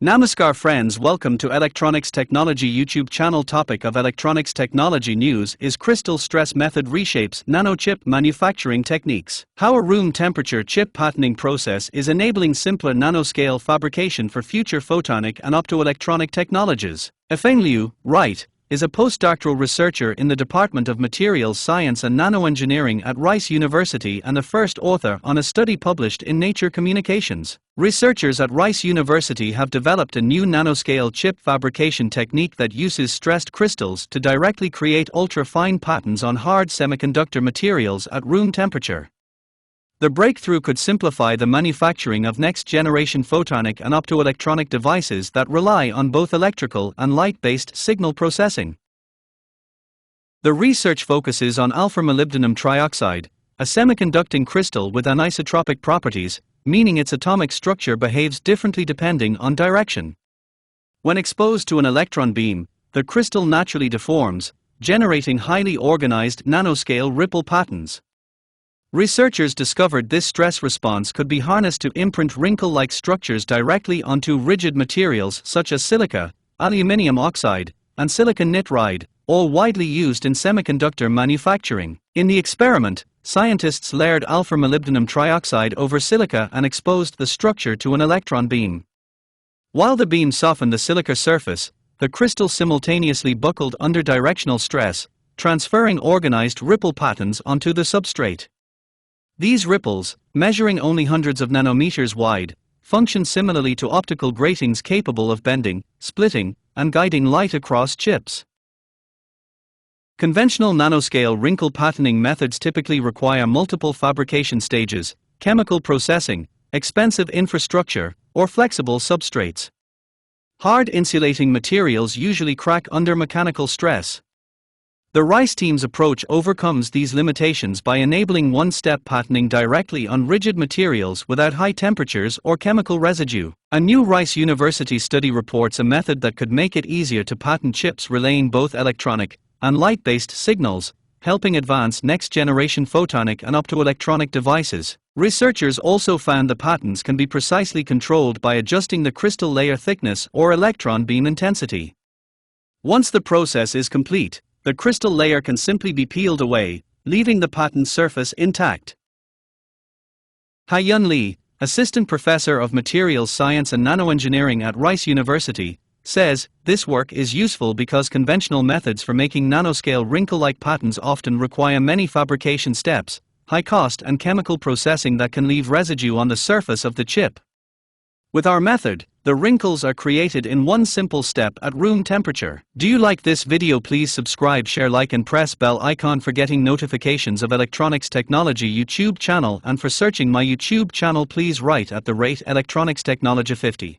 Namaskar friends, welcome to Electronics Technology YouTube channel. Topic of electronics technology news is crystal stress method reshapes nanochip manufacturing techniques. How a room temperature chip patterning process is enabling simpler nanoscale fabrication for future photonic and optoelectronic technologies. Yifeng Liu, Right, is a postdoctoral researcher in the Department of Materials Science and Nanoengineering at Rice University and the first author on a study published in Nature Communications. Researchers at Rice University have developed a new nanoscale chip fabrication technique that uses stressed crystals to directly create ultra-fine patterns on hard semiconductor materials at room temperature. The breakthrough could simplify the manufacturing of next-generation photonic and optoelectronic devices that rely on both electrical and light-based signal processing. The research focuses on alpha-molybdenum trioxide, a semiconducting crystal with anisotropic properties, meaning its atomic structure behaves differently depending on direction. When exposed to an electron beam, the crystal naturally deforms, generating highly organized nanoscale ripple patterns. Researchers discovered this stress response could be harnessed to imprint wrinkle-like structures directly onto rigid materials such as silica, aluminium oxide, and silicon nitride, all widely used in semiconductor manufacturing. In the experiment, scientists layered alpha-molybdenum trioxide over silica and exposed the structure to an electron beam. While the beam softened the silica surface, the crystal simultaneously buckled under directional stress, transferring organized ripple patterns onto the substrate. These ripples, measuring only hundreds of nanometers wide, function similarly to optical gratings capable of bending, splitting, and guiding light across chips. Conventional nanoscale wrinkle patterning methods typically require multiple fabrication stages, chemical processing, expensive infrastructure, or flexible substrates. Hard insulating materials usually crack under mechanical stress. The Rice team's approach overcomes these limitations by enabling one-step patterning directly on rigid materials without high temperatures or chemical residue. A new Rice University study reports a method that could make it easier to pattern chips relaying both electronic and light-based signals, helping advance next-generation photonic and optoelectronic devices. Researchers also found the patterns can be precisely controlled by adjusting the crystal layer thickness or electron beam intensity. Once the process is complete, the crystal layer can simply be peeled away, leaving the pattern surface intact. Haiyun Li, assistant professor of materials science and nanoengineering at Rice University, says, "This work is useful because conventional methods for making nanoscale wrinkle-like patterns often require many fabrication steps, high cost and chemical processing that can leave residue on the surface of the chip. With our method, the wrinkles are created in one simple step at room temperature." Do you like this video? Please subscribe, share, like and press bell icon for getting notifications of Electronics Technology YouTube channel, and for searching my YouTube channel please write @electronics technology 50.